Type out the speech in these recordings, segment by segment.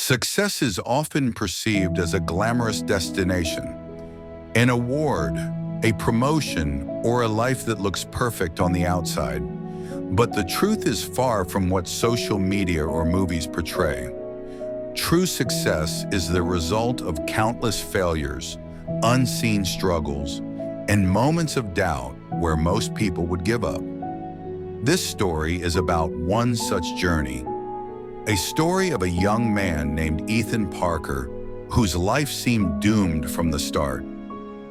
Success is often perceived as a glamorous destination, an award, a promotion, or a life that looks perfect on the outside. But the truth is far from what social media or movies portray. True success is the result of countless failures, unseen struggles, and moments of doubt where most people would give up. This story is about one such journey. A story of a young man named Ethan Parker, whose life seemed doomed from the start.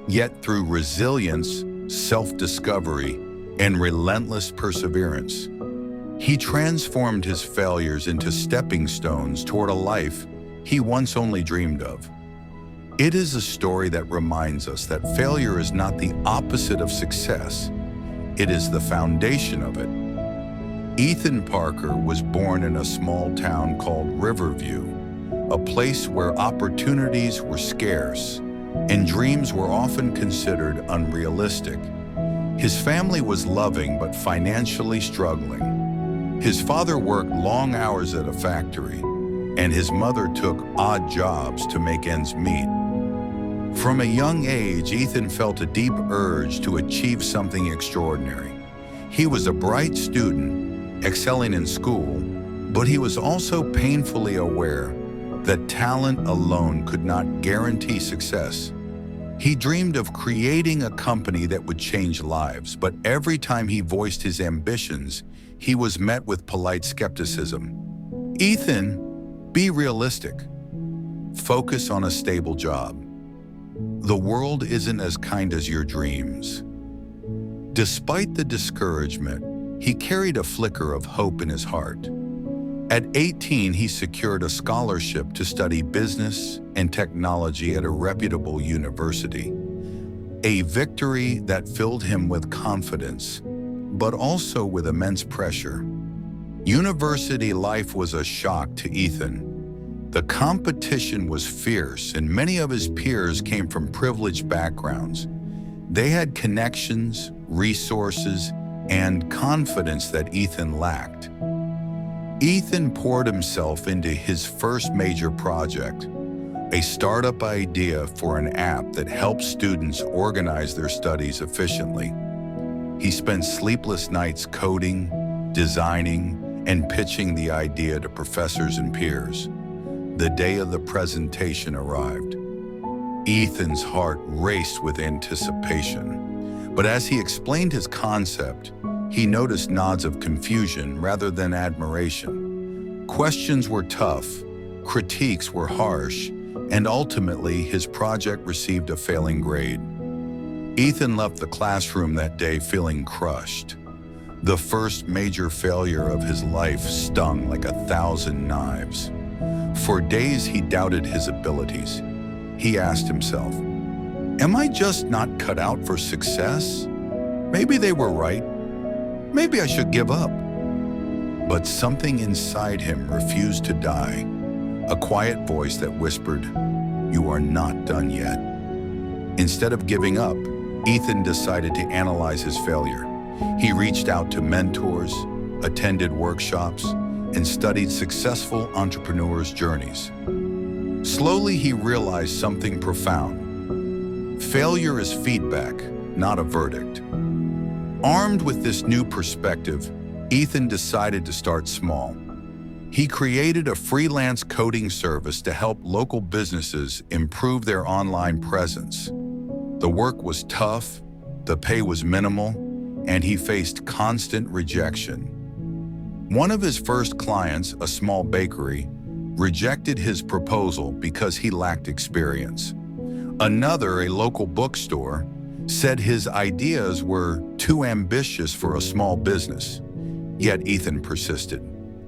Yet through resilience, self-discovery, and relentless perseverance, he transformed his failures into stepping stones toward a life he once only dreamed of. It is a story that reminds us that failure is not the opposite of success. It is the foundation of it. Ethan Parker was born in a small town called Riverview, a place where opportunities were scarce and dreams were often considered unrealistic. His family was loving but financially struggling. His father worked long hours at a factory, and his mother took odd jobs to make ends meet. From a young age, Ethan felt a deep urge to achieve something extraordinary. He was a bright student, excelling in school, but he was also painfully aware that talent alone could not guarantee success. He dreamed of creating a company that would change lives, but every time he voiced his ambitions, he was met with polite skepticism. Ethan, be realistic. Focus on a stable job. The world isn't as kind as your dreams. Despite the discouragement, he carried a flicker of hope in his heart. At 18, he secured a scholarship to study business and technology at a reputable university, a victory that filled him with confidence, but also with immense pressure. University life was a shock to Ethan. The competition was fierce, and many of his peers came from privileged backgrounds. They had connections, resources, and confidence that Ethan lacked. Ethan poured himself into his first major project, a startup idea for an app that helped students organize their studies efficiently. He spent sleepless nights coding, designing, and pitching the idea to professors and peers. The day of the presentation arrived. Ethan's heart raced with anticipation. But as he explained his concept, he noticed nods of confusion rather than admiration. Questions were tough, critiques were harsh, and ultimately his project received a failing grade. Ethan left the classroom that day feeling crushed. The first major failure of his life stung like 1,000 knives. For days he doubted his abilities. He asked himself, "Am I just not cut out for success? Maybe they were right. Maybe I should give up." But something inside him refused to die, a quiet voice that whispered, "You are not done yet." Instead of giving up, Ethan decided to analyze his failure. He reached out to mentors, attended workshops, and studied successful entrepreneurs' journeys. Slowly, he realized something profound. Failure is feedback, not a verdict. Armed with this new perspective, Ethan decided to start small. He created a freelance coding service to help local businesses improve their online presence. The work was tough, the pay was minimal, and he faced constant rejection. One of his first clients, a small bakery, rejected his proposal because he lacked experience. Another, a local bookstore, said his ideas were too ambitious for a small business. Yet Ethan persisted.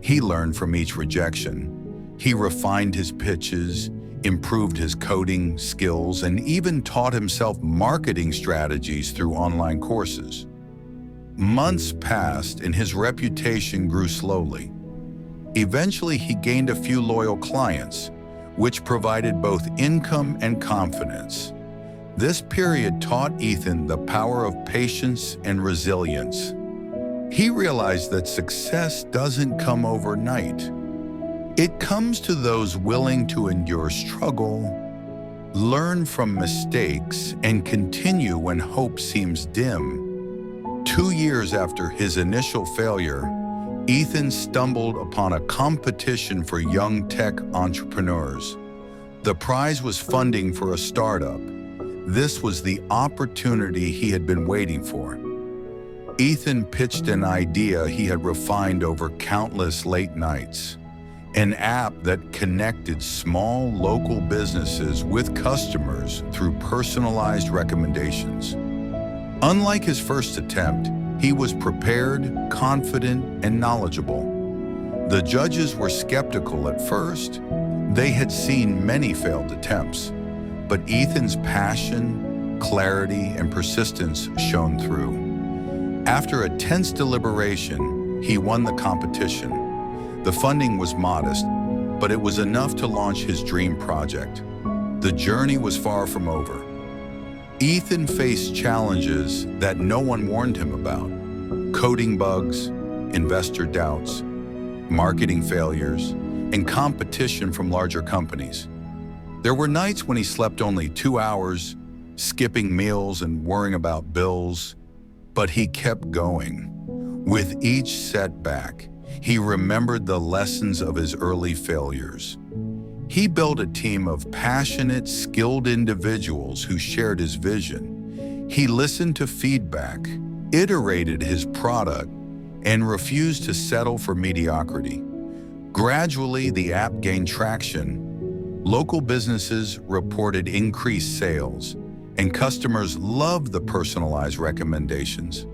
He learned from each rejection. He refined his pitches, improved his coding skills, and even taught himself marketing strategies through online courses. Months passed and his reputation grew slowly. Eventually, he gained a few loyal clients, which provided both income and confidence. This period taught Ethan the power of patience and resilience. He realized that success doesn't come overnight. It comes to those willing to endure struggle, learn from mistakes, and continue when hope seems dim. 2 years after his initial failure, Ethan stumbled upon a competition for young tech entrepreneurs. The prize was funding for a startup. This was the opportunity he had been waiting for. Ethan pitched an idea he had refined over countless late nights, an app that connected small local businesses with customers through personalized recommendations. Unlike his first attempt, he was prepared, confident, and knowledgeable. The judges were skeptical at first. They had seen many failed attempts, but Ethan's passion, clarity, and persistence shone through. After a tense deliberation, he won the competition. The funding was modest, but it was enough to launch his dream project. The journey was far from over. Ethan faced challenges that no one warned him about: coding bugs, investor doubts, marketing failures, and competition from larger companies. There were nights when he slept only 2 hours, skipping meals and worrying about bills, but he kept going. With each setback, he remembered the lessons of his early failures. He built a team of passionate, skilled individuals who shared his vision. He listened to feedback, iterated his product, and refused to settle for mediocrity. Gradually, the app gained traction. Local businesses reported increased sales, and customers loved the personalized recommendations.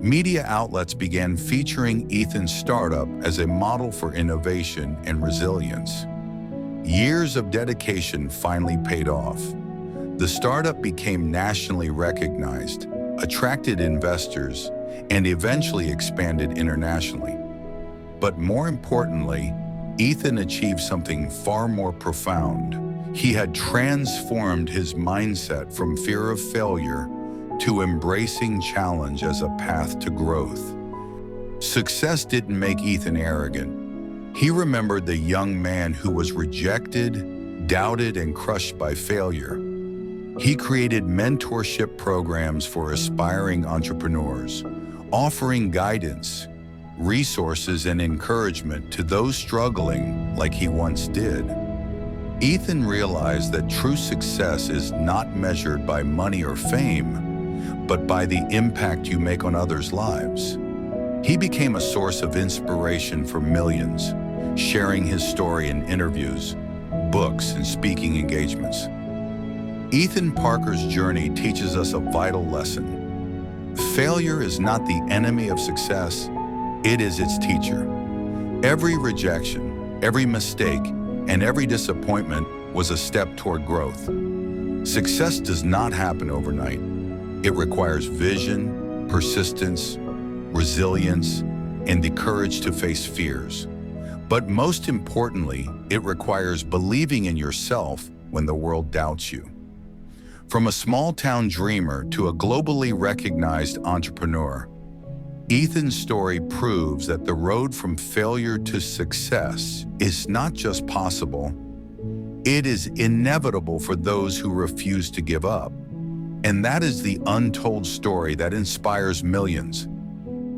Media outlets began featuring Ethan's startup as a model for innovation and resilience. Years of dedication finally paid off. The startup became nationally recognized, attracted investors, and eventually expanded internationally. But more importantly, Ethan achieved something far more profound. He had transformed his mindset from fear of failure to embracing challenge as a path to growth. Success didn't make Ethan arrogant. He remembered the young man who was rejected, doubted, and crushed by failure. He created mentorship programs for aspiring entrepreneurs, offering guidance, resources, and encouragement to those struggling like he once did. Ethan realized that true success is not measured by money or fame, but by the impact you make on others' lives. He became a source of inspiration for millions, sharing his story in interviews, books, and speaking engagements. Ethan Parker's journey teaches us a vital lesson. Failure is not the enemy of success, it is its teacher. Every rejection, every mistake, and every disappointment was a step toward growth. Success does not happen overnight. It requires vision, persistence, resilience, and the courage to face fears. But most importantly, it requires believing in yourself when the world doubts you. From a small-town dreamer to a globally recognized entrepreneur, Ethan's story proves that the road from failure to success is not just possible, it is inevitable for those who refuse to give up. And that is the untold story that inspires millions.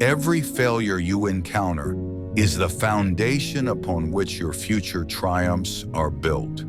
Every failure you encounter is the foundation upon which your future triumphs are built.